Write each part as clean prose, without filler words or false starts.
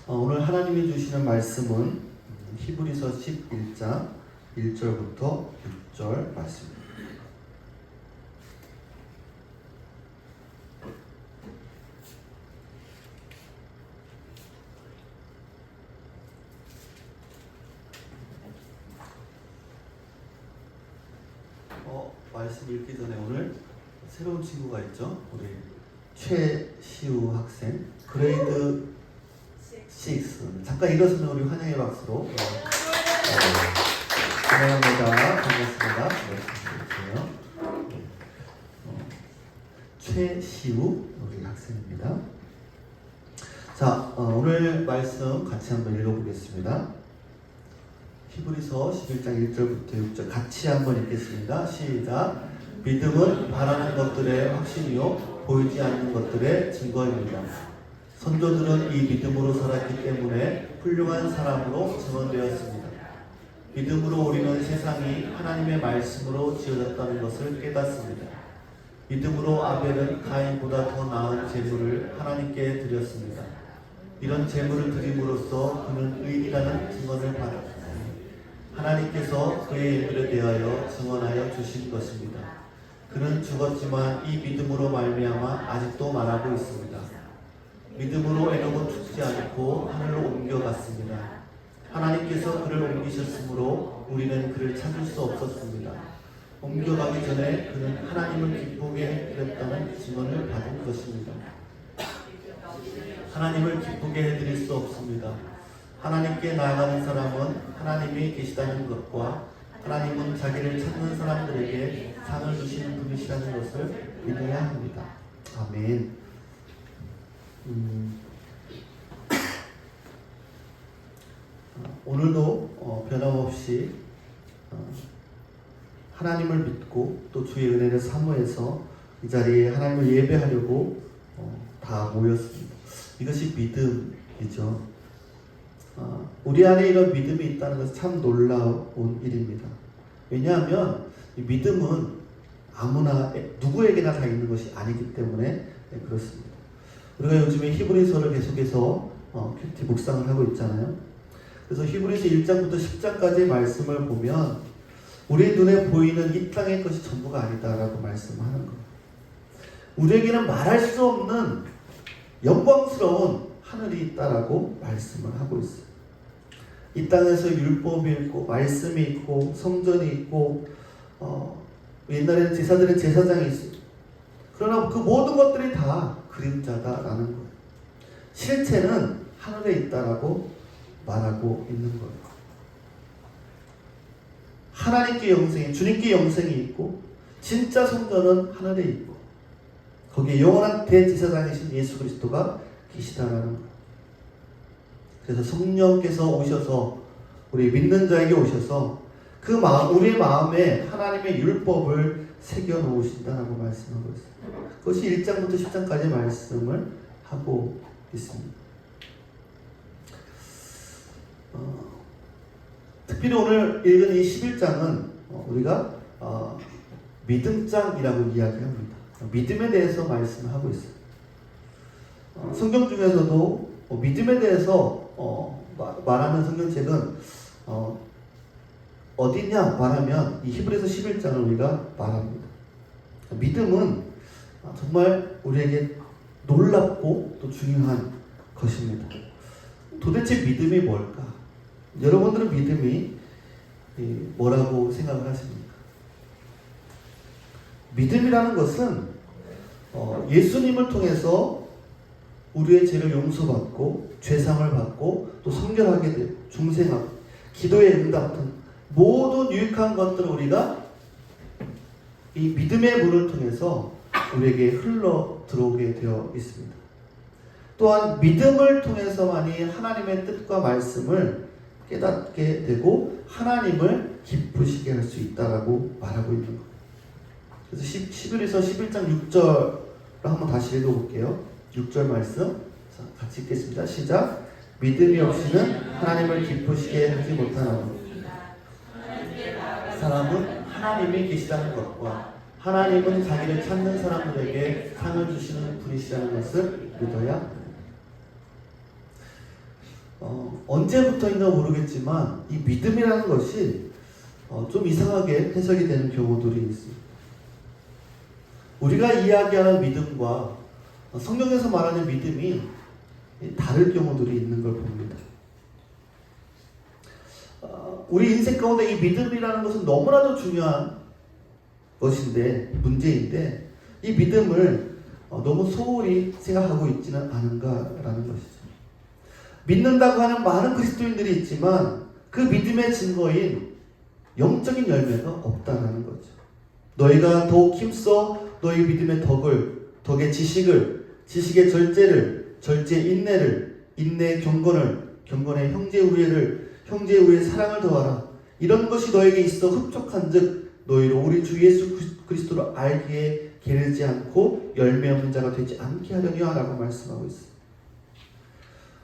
오늘 하나님이 주시는 말씀은 히브리서 11장 1절부터 6절 말씀입니다. 말씀 읽기 전에 오늘 새로운 친구가 있죠. 우리 최시우 학생, 그레이드 6. 잠깐 일어서면 우리 환영의 박수로 환영합니다. 반갑습니다. 네, 최시우 우리 학생입니다. 자, 오늘 말씀 같이 한번 읽어보겠습니다. 히브리서 11장 1절부터 6절 같이 한번 읽겠습니다. 시작. 믿음은 바라는 것들의 확신이요 보이지 않는 것들의 증거입니다. 선조들은 이 믿음으로 살았기 때문에 훌륭한 사람으로 증언되었습니다. 믿음으로 우리는 세상이 하나님의 말씀으로 지어졌다는 것을 깨닫습니다. 믿음으로 아벨은 가인보다 더 나은 제물을 하나님께 드렸습니다. 이런 제물을 드림으로써 그는 의인이라는 증언을 받았습니다. 하나님께서 그의 일들에 대하여 증언하여 주신 것입니다. 그는 죽었지만 이 믿음으로 말미암아 아직도 말하고 있습니다. 믿음으로 에녹은 죽지 않고 하늘로 옮겨갔습니다. 하나님께서 그를 옮기셨으므로 우리는 그를 찾을 수 없었습니다. 옮겨가기 전에 그는 하나님을 기쁘게 해드렸다는 증언을 받은 것입니다. 하나님을 기쁘게 해드릴 수 없습니다. 하나님께 나아가는 사람은 하나님이 계시다는 것과 하나님은 자기를 찾는 사람들에게 상을 주시는 분이시라는 것을 믿어야 합니다. 아멘. 오늘도 변함없이 하나님을 믿고 또 주의 은혜를 사모해서 이 자리에 하나님을 예배하려고 다 모였습니다. 이것이 믿음이죠. 우리 안에 이런 믿음이 있다는 것은 참 놀라운 일입니다. 왜냐하면 이 믿음은 아무나 누구에게나 다 있는 것이 아니기 때문에 그렇습니다. 우리가 요즘에 히브리서를 계속해서 큐티 묵상을 하고 있잖아요. 그래서 히브리서 1장부터 10장까지의 말씀을 보면 우리 눈에 보이는 이 땅의 것이 전부가 아니다라고 말씀하는 거예요. 우리에게는 말할 수 없는 영광스러운 하늘이 있다라고 말씀을 하고 있어요. 이 땅에서 율법이 있고 말씀이 있고 성전이 있고 옛날에는 제사들의 제사장이 있어요. 그러나 그 모든 것들이 다 그림자다라는 거예요. 실체는 하늘에 있다라고 말하고 있는 거예요. 하나님께 영생이, 주님께 영생이 있고 진짜 성전은 하늘에 있고 거기에 영원한 대제사장이신 예수 그리스도가 계시다라는 거예요. 그래서 성령께서 오셔서 우리 믿는 자에게 오셔서 우리의 마음에 하나님의 율법을 새겨 놓으신다라고 말씀하고 있어요. 그것이 1장부터 10장까지 말씀을 하고 있습니다. 특별히 오늘 읽은 이 11장은 우리가 믿음장이라고 이야기합니다. 믿음에 대해서 말씀을 하고 있어요. 성경 중에서도 믿음에 대해서 말하는 성경책은 어디냐 말하면 이 히브리서 11장을 우리가 말합니다. 믿음은 정말 우리에게 놀랍고 또 중요한 것입니다. 도대체 믿음이 뭘까? 여러분들은 믿음이 뭐라고 생각을 하십니까? 믿음이라는 것은 예수님을 통해서 우리의 죄를 용서받고 죄상을 받고 또 성결하게 되고 중생하고 기도의 응답 등 모든 유익한 것들을 우리가 이 믿음의 문을 통해서 우리에게 흘러 들어오게 되어 있습니다. 또한 믿음을 통해서만이 하나님의 뜻과 말씀을 깨닫게 되고 하나님을 기쁘시게 할 수 있다라고 말하고 있는 거예요. 그래서 11에서 11장 6절을 한번 다시 읽어볼게요. 6절 말씀 같이 읽겠습니다. 시작. 믿음이 없이는 하나님을 기쁘시게 하지 못하나니 사람은 하나님이 계시다는 것과 하나님은 자기를 찾는 사람들에게 상을 주시는 분이시라는 것을 믿어야 합니다. 언제부터인가 모르겠지만 이 믿음이라는 것이 좀 이상하게 해석이 되는 경우들이 있습니다. 우리가 이야기하는 믿음과 성경에서 말하는 믿음이 다를 경우들이 있는 걸 봅니다. 우리 인생 가운데 이 믿음이라는 것은 너무나도 중요한 것인데, 문제인데, 이 믿음을 너무 소홀히 생각하고 있지는 않은가라는 것이죠. 믿는다고 하는 많은 그리스도인들이 있지만 그 믿음의 증거인 영적인 열매가 없다라는 거죠. 너희가 더욱 힘써 너희 믿음의 덕의 지식을, 지식의 절제를, 절제의 인내를, 인내의 경건을, 경건의 형제의 우애를, 형제의 우애의 사랑을 더하라. 이런 것이 너에게 있어 흡족한즉 너희로 우리 주 예수 그리스도를 알기에 게으르지 않고 열매 없는 자가 되지 않게 하려니와 라고 말씀하고 있습니다.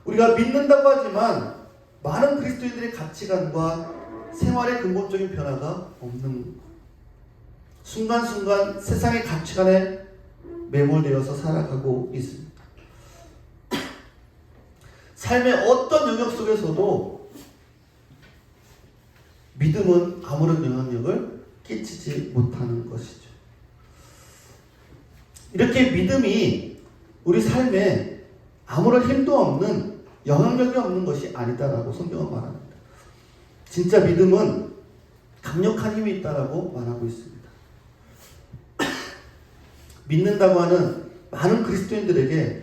우리가 믿는다고 하지만 많은 그리스도인들의 가치관과 생활의 근본적인 변화가 없는, 순간순간 세상의 가치관에 매몰되어서 살아가고 있습니다. 삶의 어떤 영역 속에서도 믿음은 아무런 영향력을 끼치지 못하는 것이죠. 이렇게 믿음이 우리 삶에 아무런 힘도 없는, 영향력이 없는 것이 아니다라고 성경은 말합니다. 진짜 믿음은 강력한 힘이 있다라고 말하고 있습니다. 믿는다고 하는 많은 그리스도인들에게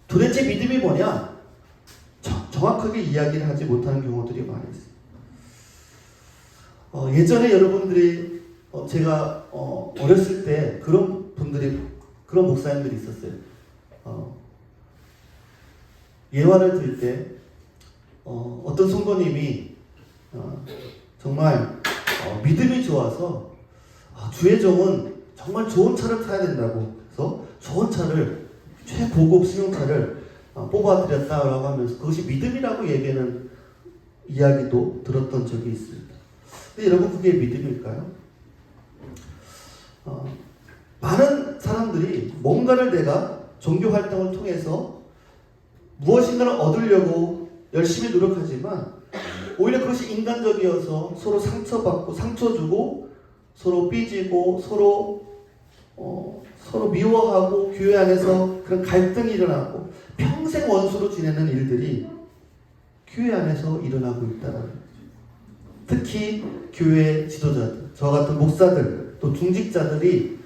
도대체 믿음이 뭐냐? 정확하게 이야기를 하지 못하는 경우들이 많이 있습니다. 예전에 여러분들이 제가 어렸을 때 그런 그런 목사님들이 있었어요. 예화를 들 때 어떤 성도님이 정말 믿음이 좋아서 주의 종은 정말 좋은 차를 타야 된다고 해서 좋은 차를, 최고급 승용차를 뽑아드렸다라고 하면서 그것이 믿음이라고 얘기하는 이야기도 들었던 적이 있습니다. 근데 여러분, 그게 믿음일까요? 많은 사람들이 뭔가를 내가 종교 활동을 통해서 무엇인가를 얻으려고 열심히 노력하지만 오히려 그것이 인간적이어서 서로 상처받고 상처 주고 서로 삐지고 서로 미워하고 교회 안에서 그런 갈등이 일어나고 평생 원수로 지내는 일들이 교회 안에서 일어나고 있다는 거죠. 특히 교회 지도자들, 저 같은 목사들, 또 중직자들이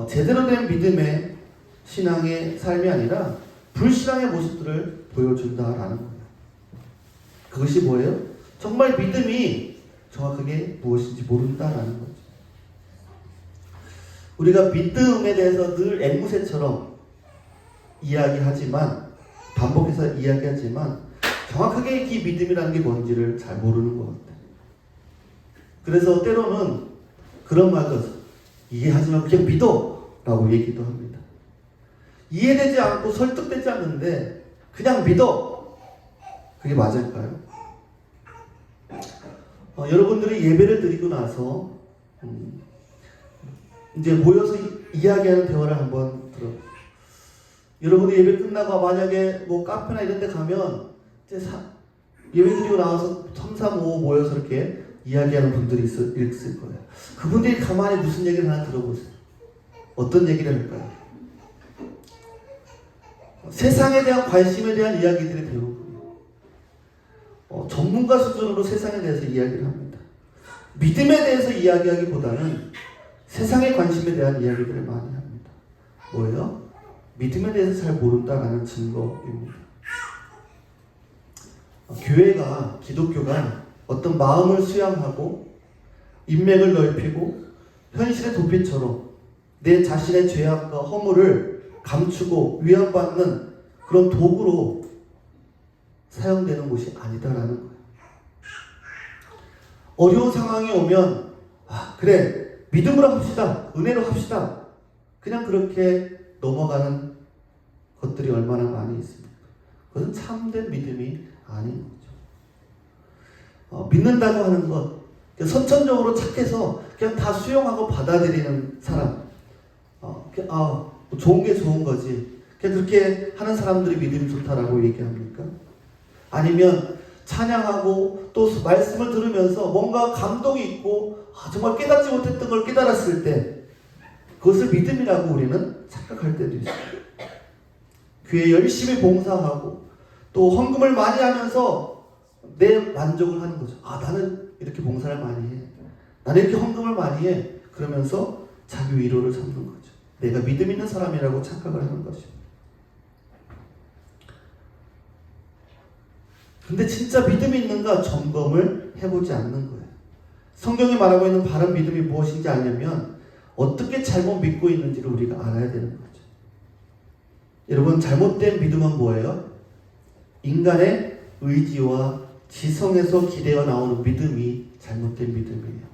제대로 된 믿음의 신앙의 삶이 아니라 불신앙의 모습들을 보여준다라는 거예요. 그것이 뭐예요? 정말 믿음이 정확하게 무엇인지 모른다라는 거죠. 우리가 믿음에 대해서 늘 앵무새처럼 이야기하지만, 반복해서 이야기하지만 정확하게 이 믿음이라는 게 뭔지를 잘 모르는 것 같아요. 그래서 때로는 그런 말도 이해하지 말고 그냥 믿어 라고 얘기도 합니다. 이해되지 않고 설득되지 않는데 그냥 믿어, 그게 맞을까요? 여러분들이 예배를 드리고 나서 이제 모여서 이야기하는 대화를 한번 들어보세요. 여러분이 예배 끝나고 만약에 뭐 카페나 이런 데 가면 이제 예배 드리고 나와서 3, 4, 5 모여서 이렇게 이야기하는 분들이 있을 거예요. 그분들이 가만히 무슨 얘기를 하나 들어보세요. 어떤 얘기를 할까요? 세상에 대한 관심에 대한 이야기들이 대부분이에요. 전문가 수준으로 세상에 대해서 이야기를 합니다. 믿음에 대해서 이야기하기보다는 세상의 관심에 대한 이야기들을 많이 합니다. 뭐예요? 믿음에 대해서 잘 모른다라는 증거입니다. 교회가, 기독교가 어떤 마음을 수양하고 인맥을 넓히고 현실의 도피처럼 내 자신의 죄악과 허물을 감추고 위안받는 그런 도구로 사용되는 곳이 아니다라는 거예요. 어려운 상황이 오면 그래, 믿음으로 합시다, 은혜로 합시다, 그냥 그렇게 넘어가는 것들이 얼마나 많이 있습니까? 그것은 참된 믿음이 아닌 거죠. 믿는다고 하는 것, 선천적으로 착해서 그냥 다 수용하고 받아들이는 사람, 좋은 게 좋은 거지, 그냥 그렇게 하는 사람들이 믿음이 좋다라고 얘기합니까? 아니면 찬양하고 또 말씀을 들으면서 뭔가 감동이 있고 정말 깨닫지 못했던 걸 깨달았을 때 그것을 믿음이라고 우리는 착각할 때도 있어요. 교회 열심히 봉사하고 또 헌금을 많이 하면서 내 만족을 하는 거죠. 나는 이렇게 봉사를 많이 해. 나는 이렇게 헌금을 많이 해. 그러면서 자기 위로를 삼는 거죠. 내가 믿음 있는 사람이라고 착각을 하는 거죠. 근데 진짜 믿음이 있는가 점검을 해보지 않는 거예요. 성경이 말하고 있는 바른 믿음이 무엇인지 알려면 어떻게 잘못 믿고 있는지를 우리가 알아야 되는 거죠. 여러분, 잘못된 믿음은 뭐예요? 인간의 의지와 지성에서 기대어 나오는 믿음이 잘못된 믿음이에요.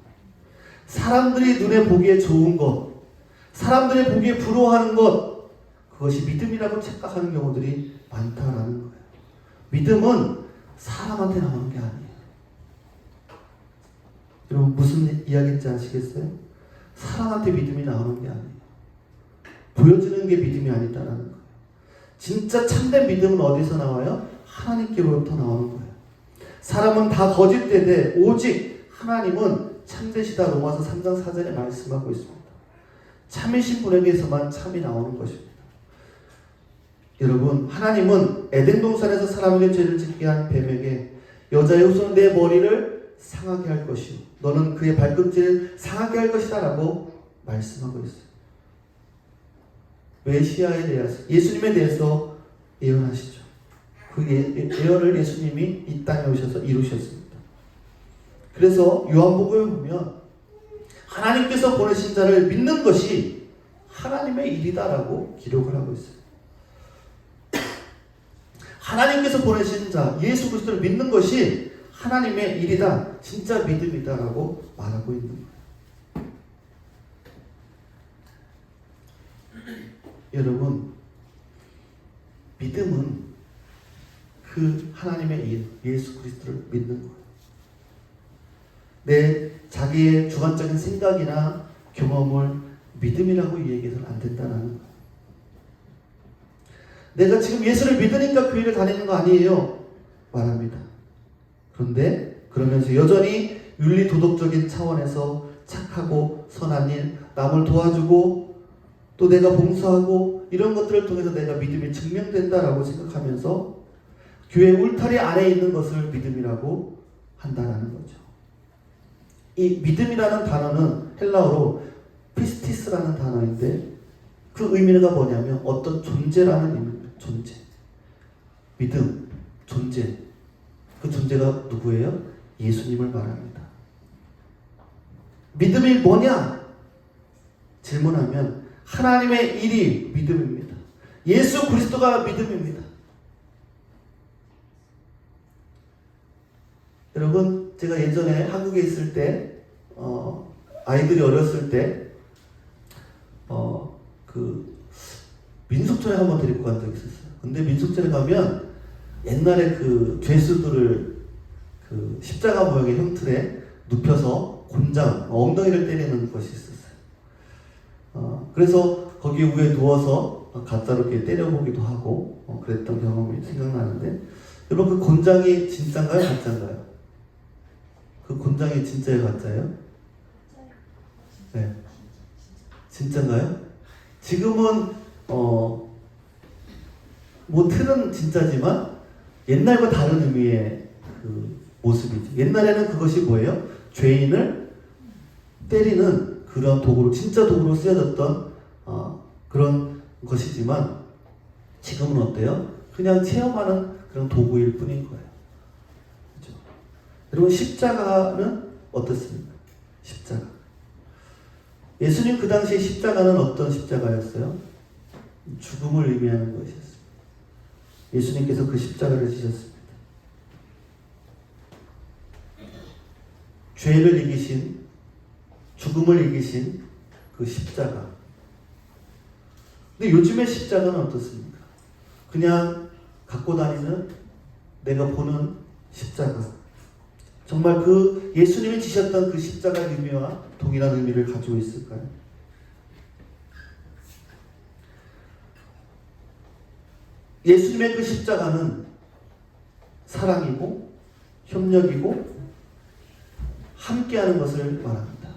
사람들이 눈에 보기에 좋은 것, 사람들이 보기에 부러워하는 것, 그것이 믿음이라고 착각하는 경우들이 많다라는 거예요. 믿음은 사람한테 나오는 게 아니에요. 여러분, 무슨 이야기인지 아시겠어요? 사람한테 믿음이 나오는 게 아니에요. 보여주는 게 믿음이 아니다라는 거예요. 진짜 참된 믿음은 어디서 나와요? 하나님께로부터 나오는 거예요. 사람은 다 거짓되되 오직 하나님은 참되시다. 로마서 3장 4절에 말씀하고 있습니다. 참이신 분에게서만 참이 나오는 것입니다. 여러분, 하나님은 에덴 동산에서 사람에게 죄를 짓게 한 뱀에게 여자의 후손은 내 머리를 상하게 할 것이요 너는 그의 발꿈치를 상하게 할 것이다 라고 말씀하고 있어요. 메시아에 대해서, 예수님에 대해서 예언하시죠. 그 예언을 예수님이 이 땅에 오셔서 이루셨습니다. 그래서 요한복음에 보면 하나님께서 보내신 자를 믿는 것이 하나님의 일이다라고 기록을 하고 있어요. 하나님께서 보내신 자 예수 그리스도를 믿는 것이 하나님의 일이다, 진짜 믿음이다라고 말하고 있는 거예요. 여러분, 믿음은 그 하나님의 일, 예수 그리스도를 믿는 거예요. 내 자기의 주관적인 생각이나 경험을 믿음이라고 얘기해서는 안 된다는 거예요. 내가 지금 예수를 믿으니까 교회를 다니는 거 아니에요 말합니다. 그런데 그러면서 여전히 윤리 도덕적인 차원에서 착하고 선한 일, 남을 도와주고 또 내가 봉사하고 이런 것들을 통해서 내가 믿음이 증명된다라고 생각하면서 교회 울타리 안에 있는 것을 믿음이라고 한다라는 거죠. 이 믿음이라는 단어는 헬라어로 피스티스라는 단어인데 그 의미가 뭐냐면 어떤 존재라는 의미입니다. 존재. 믿음, 존재. 그 존재가 누구예요? 예수님을 말합니다. 믿음이 뭐냐? 질문하면 하나님의 일이 믿음입니다. 예수 그리스도가 믿음입니다. 여러분, 제가 예전에 한국에 있을 때 아이들이 어렸을 때 그 민속촌에 한번 데리고 간 적이 있었어요. 근데 민속촌에 가면 옛날에 그 죄수들을 그 십자가 모양의 형틀에 눕혀서 곤장, 엉덩이를 때리는 것이 있었어요. 그래서 거기 위에 누워서 가짜로 이렇게 때려보기도 하고 그랬던 경험이 생각나는데, 여러분, 그 곤장이 진짜인가요? 가짜인가요? 그 곤장이 진짜예요? 가짜예요? 네. 진짜인가요? 지금은 뭐 틀은 진짜지만 옛날과 다른 의미의 그 모습이죠. 옛날에는 그것이 뭐예요? 죄인을 때리는 그런 도구로, 진짜 도구로 쓰여졌던 그런 것이지만 지금은 어때요? 그냥 체험하는 그런 도구일 뿐인 거예요. 그렇죠? 여러분, 십자가는 어떻습니까? 십자가. 예수님 그 당시에 십자가는 어떤 십자가였어요? 죽음을 의미하는 것이었습니다. 예수님께서 그 십자가를 지셨습니다. 죄를 이기신, 죽음을 이기신 그 십자가. 근데 요즘의 십자가는 어떻습니까? 그냥 갖고 다니는, 내가 보는 십자가. 정말 그 예수님이 지셨던 그 십자가의 의미와 동일한 의미를 가지고 있을까요? 예수님의 그 십자가는 사랑이고 협력이고 함께하는 것을 말합니다.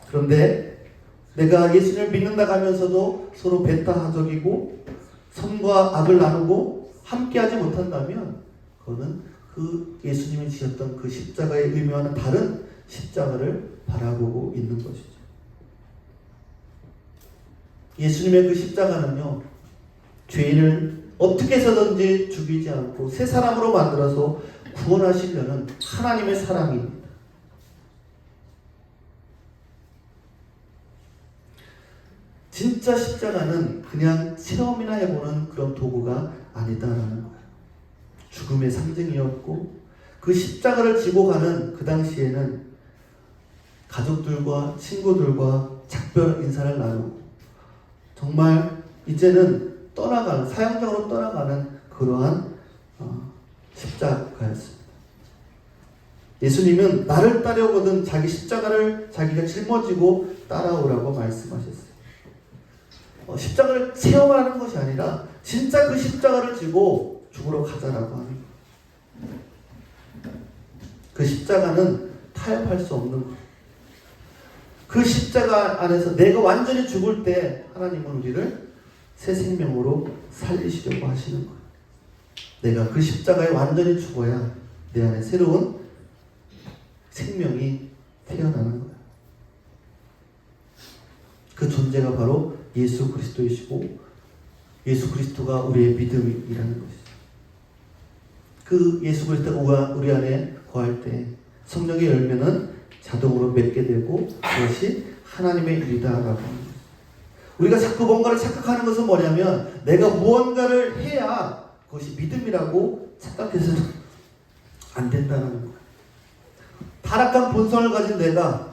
그런데 내가 예수님을 믿는다 하면서도 서로 배타적이고 선과 악을 나누고 함께하지 못한다면 그거는 그 예수님이 지셨던 그 십자가의 의미와는 다른 십자가를 바라보고 있는 것이죠. 예수님의 그 십자가는요, 죄인을 어떻게 해서든지 죽이지 않고 새 사람으로 만들어서 구원하시려는 하나님의 사랑입니다. 진짜 십자가는 그냥 체험이나 해보는 그런 도구가 아니다라는 거예요. 죽음의 상징이었고 그 십자가를 지고 가는 그 당시에는 가족들과 친구들과 작별 인사를 나누고 정말 이제는 떠나가는, 사형장으로 떠나가는 그러한 십자가였습니다. 예수님은 나를 따르거든 자기 십자가를 자기가 짊어지고 따라오라고 말씀하셨어요. 십자가를 체험하는 것이 아니라 진짜 그 십자가를 지고 죽으러 가자라고 하는 거예요. 그 십자가는 타협할 수 없는 거예요. 그 십자가 안에서 내가 완전히 죽을 때 하나님은 우리를 새 생명으로 살리시려고 하시는 거예요. 내가 그 십자가에 완전히 죽어야 내 안에 새로운 생명이 태어나는 거예요. 그 존재가 바로 예수 그리스도이시고 예수 그리스도가 우리의 믿음이라는 것이죠. 그 예수 그리스도가 우리 안에 거할 때 성령의 열매는 자동으로 맺게 되고 그것이 하나님의 일이다라고 합니다. 우리가 자꾸 뭔가를 착각하는 것은 뭐냐면 내가 무언가를 해야 그것이 믿음이라고 착각해서는 안 된다는 거예요. 타락한 본성을 가진 내가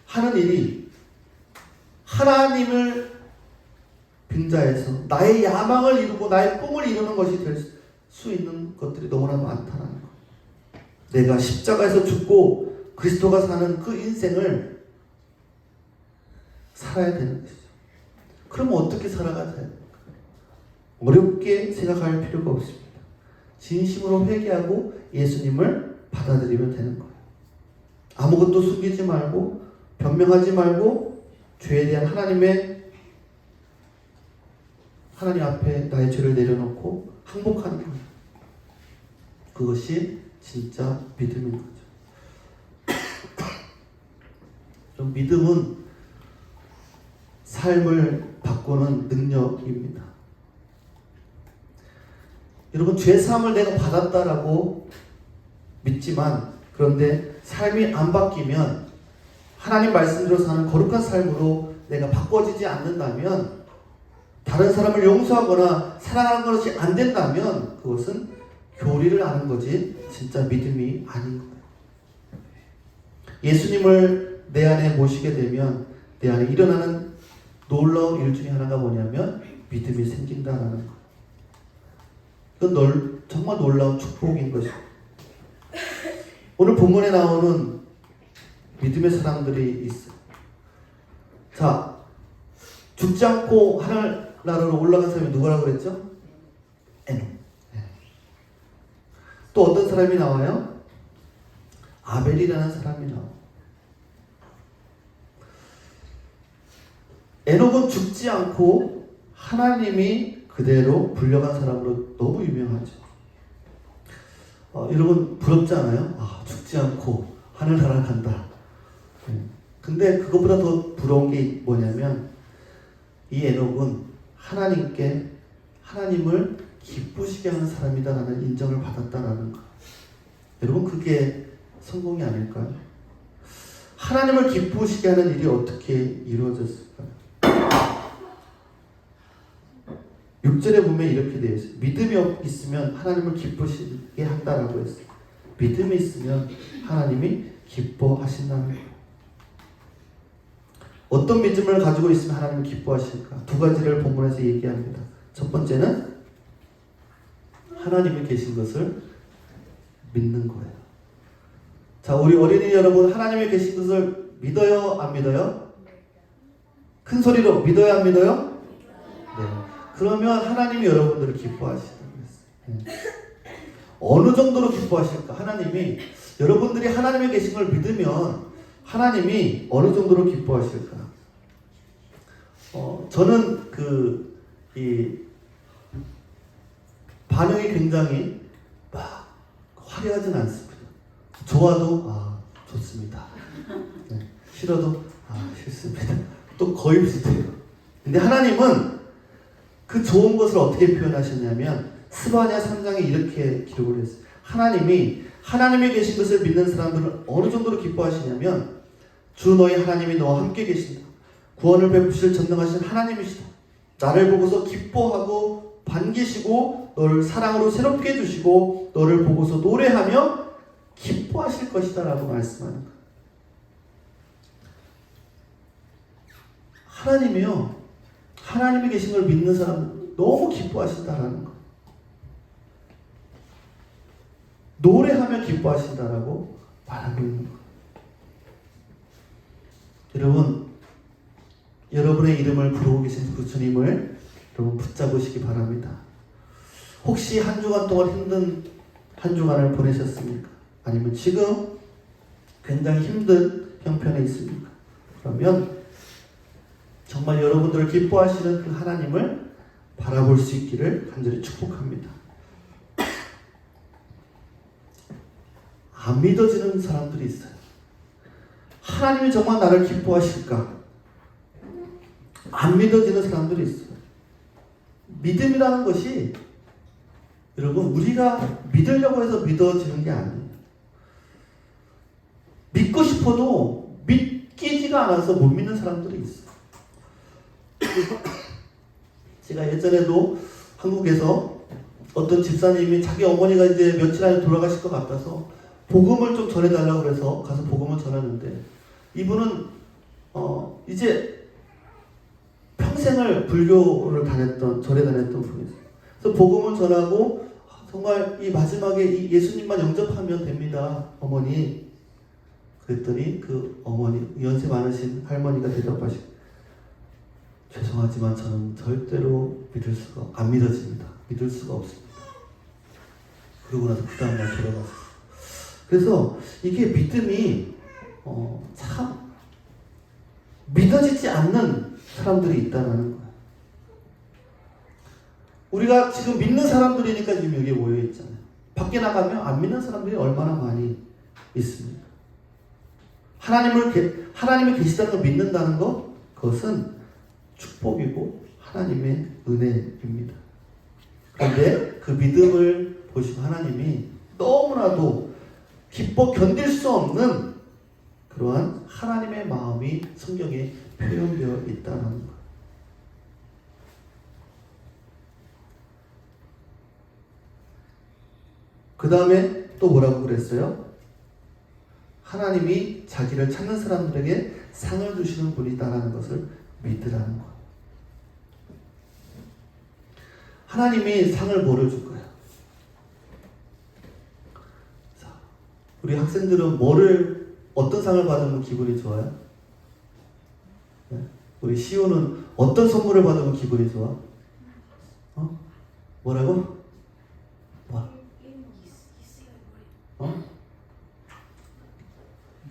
하는 일이 하나님을 빙자해서 나의 야망을 이루고 나의 꿈을 이루는 것이 될 수 있는 것들이 너무나 많다는 거예요. 내가 십자가에서 죽고 그리스도가 사는 그 인생을 살아야 되는 것이죠. 그럼 어떻게 살아가야 될까? 어렵게 생각할 필요가 없습니다. 진심으로 회개하고 예수님을 받아들이면 되는 거예요. 아무것도 숨기지 말고 변명하지 말고 죄에 대한 하나님 앞에 나의 죄를 내려놓고 항복하는 거예요. 그것이 진짜 믿음인 거죠. 좀 믿음은 삶을 바꾸는 능력입니다. 여러분, 죄사함을 내가 받았다라고 믿지만 그런데 삶이 안 바뀌면 하나님 말씀대로 사는 거룩한 삶으로 내가 바꿔지지 않는다면 다른 사람을 용서하거나 사랑하는 것이 안 된다면 그것은 교리를 아는 거지 진짜 믿음이 아닌 거예요. 예수님을 내 안에 모시게 되면 내 안에 일어나는 놀라운 일 중에 하나가 뭐냐면 믿음이 생긴다라는 거예요. 이건 정말 놀라운 축복인 것이죠. 오늘 본문에 나오는 믿음의 사람들이 있어요. 자, 죽지 않고 하늘나라로 올라간 사람이 누구라고 그랬죠? 에녹. 또 어떤 사람이 나와요? 아벨이라는 사람이 나와요. 에녹은 죽지 않고 하나님이 그대로 불려간 사람으로 너무 유명하죠. 여러분 부럽지 않아요? 죽지 않고 하늘나라 간다. 근데 그것보다 더 부러운 게 뭐냐면 이 에녹은 하나님을 기쁘시게 하는 사람이다라는 인정을 받았다라는 거. 여러분 그게 성공이 아닐까요? 하나님을 기쁘시게 하는 일이 어떻게 이루어졌을까요? 6절에 보면 이렇게 되어 있어요. 믿음이 있으면 하나님을 기쁘시게 한다라고 했어요. 믿음이 있으면 하나님이 기뻐하신다는 거예요. 어떤 믿음을 가지고 있으면 하나님을 기뻐하실까? 두 가지를 본문에서 얘기합니다. 첫 번째는 하나님이 계신 것을 믿는 거예요. 자, 우리 어린이 여러분, 하나님이 계신 것을 믿어요? 안 믿어요? 큰 소리로 믿어요? 안 믿어요? 네. 그러면 하나님이 여러분들을 기뻐하시는 거예요. 어느 정도로 기뻐하실까? 하나님이 여러분들이 하나님의 계신 걸 믿으면 하나님이 어느 정도로 기뻐하실까? 저는 이 반응이 굉장히 막 화려하진 않습니다. 좋아도 좋습니다. 네, 싫어도 싫습니다. 또 거의 비슷해요. 근데 하나님은 그 좋은 것을 어떻게 표현하셨냐면 스바냐 3장에 이렇게 기록을 했어요. 하나님이 하나님이 계신 것을 믿는 사람들은 어느 정도로 기뻐하시냐면 주 너희 하나님이 너와 함께 계신다. 구원을 베푸실 전능하신 하나님이시다. 나를 보고서 기뻐하고 반기시고 너를 사랑으로 새롭게 해주시고 너를 보고서 노래하며 기뻐하실 것이다 라고 말씀하는 거예요. 하나님이요, 하나님이 계신 걸 믿는 사람은 너무 기뻐하신다라는 거예요. 노래하며 기뻐하신다라고 말하고 있는 거예요. 여러분, 여러분의 이름을 부르고 계신 그 주님을 여러분 붙잡으시기 바랍니다. 혹시 한 주간 동안 힘든 한 주간을 보내셨습니까? 아니면 지금 굉장히 힘든 형편에 있습니까? 그러면 정말 여러분들을 기뻐하시는 그 하나님을 바라볼 수 있기를 간절히 축복합니다. 안 믿어지는 사람들이 있어요. 하나님이 정말 나를 기뻐하실까? 안 믿어지는 사람들이 있어요. 믿음이라는 것이 여러분 우리가 믿으려고 해서 믿어지는 게 아니에요. 믿고 싶어도 믿기지가 않아서 못 믿는 사람들이 있어요. 제가 예전에도 한국에서 어떤 집사님이 자기 어머니가 이제 며칠 안에 돌아가실 것 같아서 복음을 좀 전해달라고 그래서 가서 복음을 전하는데 이분은 이제 평생을 불교를 절에 다녔던 분이었어요. 그래서 복음을 전하고 정말 이 마지막에 이 예수님만 영접하면 됩니다, 어머니. 그랬더니 그 어머니, 연세 많으신 할머니가 대답하시고 죄송하지만 저는 절대로 안 믿어집니다. 믿을 수가 없습니다. 그러고 나서 그 다음날 돌아갔어요. 그래서 이게 믿음이 참 믿어지지 않는 사람들이 있다는 거예요. 우리가 지금 믿는 사람들이니까 지금 여기에 모여 있잖아요. 밖에 나가면 안 믿는 사람들이 얼마나 많이 있습니까? 하나님이 계시다는 걸 믿는다는 것, 그것은 축복이고 하나님의 은혜입니다. 그런데 그 믿음을 보시고 하나님이 너무나도 기뻐 견딜 수 없는 그러한 하나님의 마음이 성경에 표현되어 있다는 거예요. 그 다음에 또 뭐라고 그랬어요? 하나님이 자기를 찾는 사람들에게 상을 주시는 분이다라는 것을 믿으라는 거예요. 하나님이 상을 뭐를 줄 거예요? 자, 우리 학생들은 어떤 상을 받으면 기분이 좋아요? 네? 우리 시호는 어떤 선물을 받으면 기분이 좋아? 뭐라고?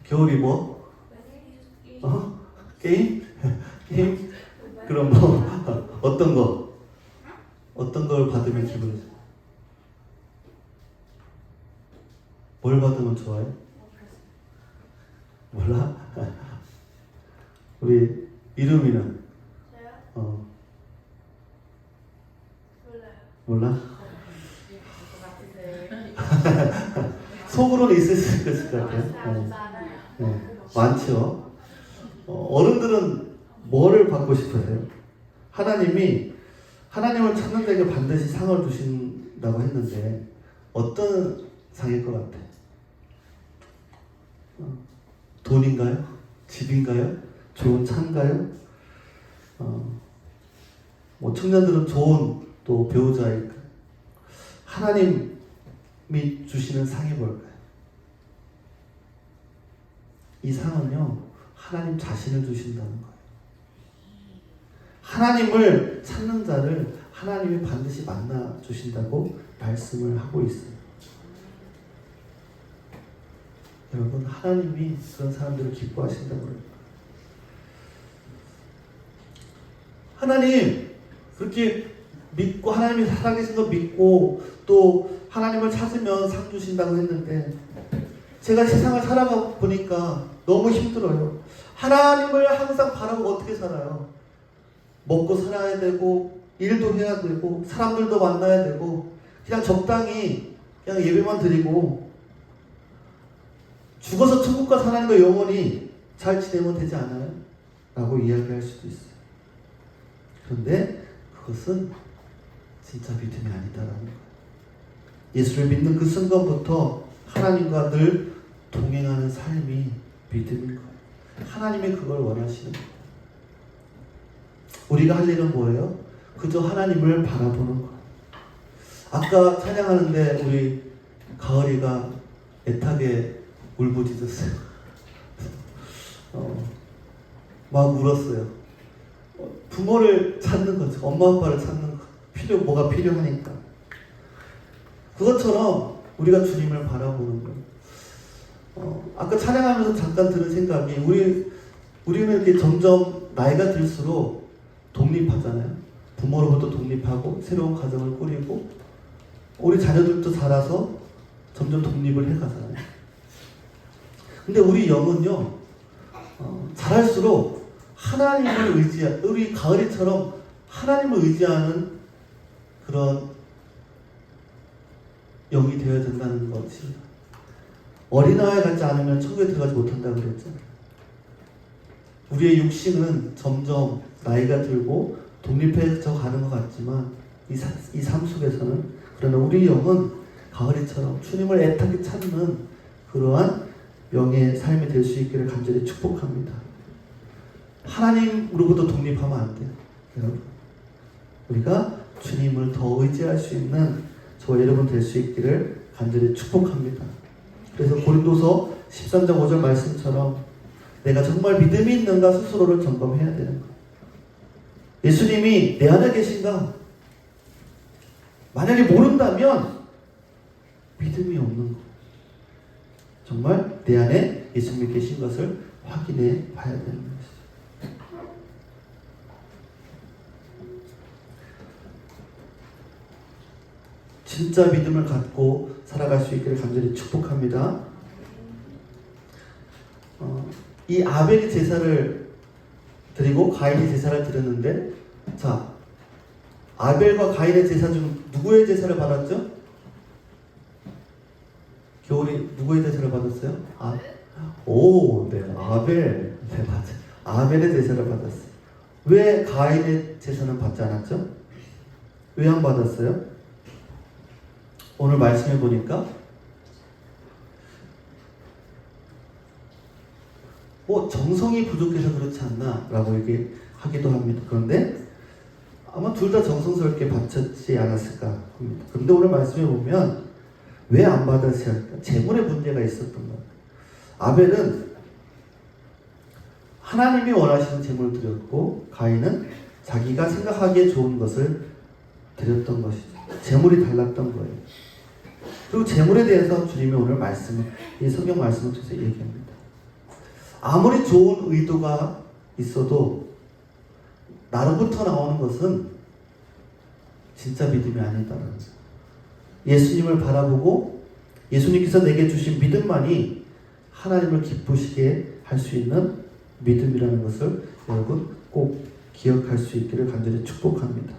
겨울이 뭐? 게임? 게임? 그럼 뭐 어떤 거? 어떤 걸 받으면 기분이 좋아? 뭘 받으면 좋아해? 몰라? 우리 이름이는? 저요? 몰라? 속으로는 있을 것 같아요. 네. 많죠. 어른들은 뭐를 받고 싶으세요? 하나님을 찾는 데게 반드시 상을 주신다고 했는데 어떤 상일 것 같아? 돈인가요? 집인가요? 좋은 차인가요? 뭐 청년들은 좋은 또 배우자일까요? 하나님이 주시는 상이 뭘까요? 이 상은요, 하나님 자신을 주신다는 거예요. 하나님을 찾는 자를 하나님이 반드시 만나 주신다고 말씀을 하고 있어요. 여러분, 하나님이 그런 사람들을 기뻐하신다고 그래요. 하나님 그렇게 믿고 하나님이 살아계신 거 믿고 또 하나님을 찾으면 상 주신다고 했는데 제가 세상을 살아가 보니까 너무 힘들어요. 하나님을 항상 바라고 어떻게 살아요? 먹고 살아야 되고 일도 해야 되고 사람들도 만나야 되고 그냥 적당히 그냥 예배만 드리고 죽어서 천국 가서 하나님과 영원히 잘 지내면 되지 않아요? 라고 이야기할 수도 있어요. 그런데 그것은 진짜 믿음이 아니다라는 거예요. 예수를 믿는 그 순간부터 하나님과 늘 동행하는 삶이 믿음인 거예요. 하나님이 그걸 원하시는 거예요. 우리가 할 일은 뭐예요? 그저 하나님을 바라보는 거예요. 아까 찬양하는데 우리 가을이가 애타게 울부짖었어요. 막 울었어요. 부모를 찾는 거죠. 엄마 아빠를 찾는 거. 뭐가 필요하니까. 그것처럼 우리가 주님을 바라보는 거예요. 아까 찬양하면서 잠깐 들은 생각이 우리는 이렇게 점점 나이가 들수록 독립하잖아요. 부모로부터 독립하고 새로운 가정을 꾸리고 우리 자녀들도 자라서 점점 독립을 해가잖아요. 근데 우리 영은요, 자랄수록 하나님을 우리 가을이처럼 하나님을 의지하는 그런 영이 되어야 된다는 것이, 어린아이 같지 않으면 천국에 들어가지 못한다고 그랬잖아요. 우리의 육신은 점점 나이가 들고 독립해져 가는 것 같지만 이 삶 속에서는, 그러나 우리 영은 가을이처럼 주님을 애타게 찾는 그러한 영의 삶이 될 수 있기를 간절히 축복합니다. 하나님으로부터 독립하면 안 돼요. 여러분, 우리가 주님을 더 의지할 수 있는 저와 여러분 될 수 있기를 간절히 축복합니다. 그래서 고린도서 13장 5절 말씀처럼 내가 정말 믿음이 있는가 스스로를 점검해야 되는 거예요. 예수님이 내 안에 계신가? 만약에 모른다면 믿음이 없는 거예요. 정말 내 안에 예수님이 계신 것을 확인해 봐야 되는 것이죠. 진짜 믿음을 갖고 살아갈 수 있기를 간절히 축복합니다. 이 아벨이 제사를 드리고 가인이 제사를 드렸는데, 자, 아벨과 가인의 제사 중 누구의 제사를 받았죠? 겨울이 누구의 제사를 받았어요? 네, 아벨. 네, 맞아요. 아벨의 제사를 받았어요. 왜 가인의 제사는 받지 않았죠? 왜 안 받았어요? 오늘 말씀해 보니까 정성이 부족해서 그렇지 않나 라고 얘기하기도 합니다. 그런데 아마 둘 다 정성스럽게 바쳤지 않았을까 합니다. 그런데 오늘 말씀해 보면 왜 안 받았어야 할까? 재물에 문제가 있었던 거예요. 아벨은 하나님이 원하시는 재물을 드렸고 가인은 자기가 생각하기에 좋은 것을 드렸던 것이죠. 재물이 달랐던 거예요. 그리고 재물에 대해서 주님이 오늘 이 성경 말씀을 통해서 얘기합니다. 아무리 좋은 의도가 있어도 나로부터 나오는 것은 진짜 믿음이 아니다라는 거예요. 예수님을 바라보고 예수님께서 내게 주신 믿음만이 하나님을 기쁘시게 할 수 있는 믿음이라는 것을 여러분 꼭 기억할 수 있기를 간절히 축복합니다.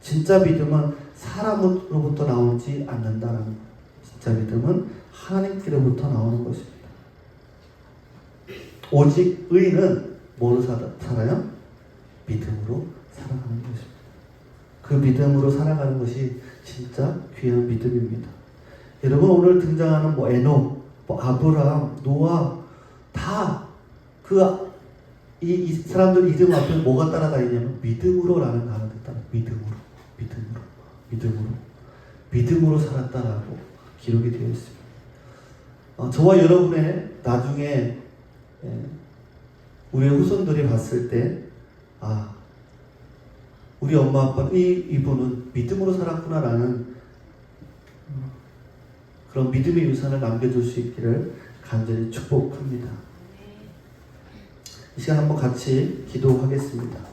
진짜 믿음은 사람으로부터 나오지 않는다라는 거예요. 진짜 믿음은 하나님께로부터 나오는 것입니다. 오직 의인은 뭐로 살아요? 믿음으로 살아가는 것입니다. 그 믿음으로 살아가는 것이 진짜 귀한 믿음입니다. 여러분, 오늘 등장하는 에녹, 아브라함, 노아 다 이 사람들 이름 앞에 뭐가 따라다니냐면 믿음으로라는 단어가 따라. 믿음으로 살았다라고 기록이 되어 있습니다. 저와 여러분의 나중에 우리의 후손들이 봤을 때, 우리 엄마 아빠는 이분은 믿음으로 살았구나라는 그런 믿음의 유산을 남겨줄 수 있기를 간절히 축복합니다. 이 시간 한번 같이 기도하겠습니다.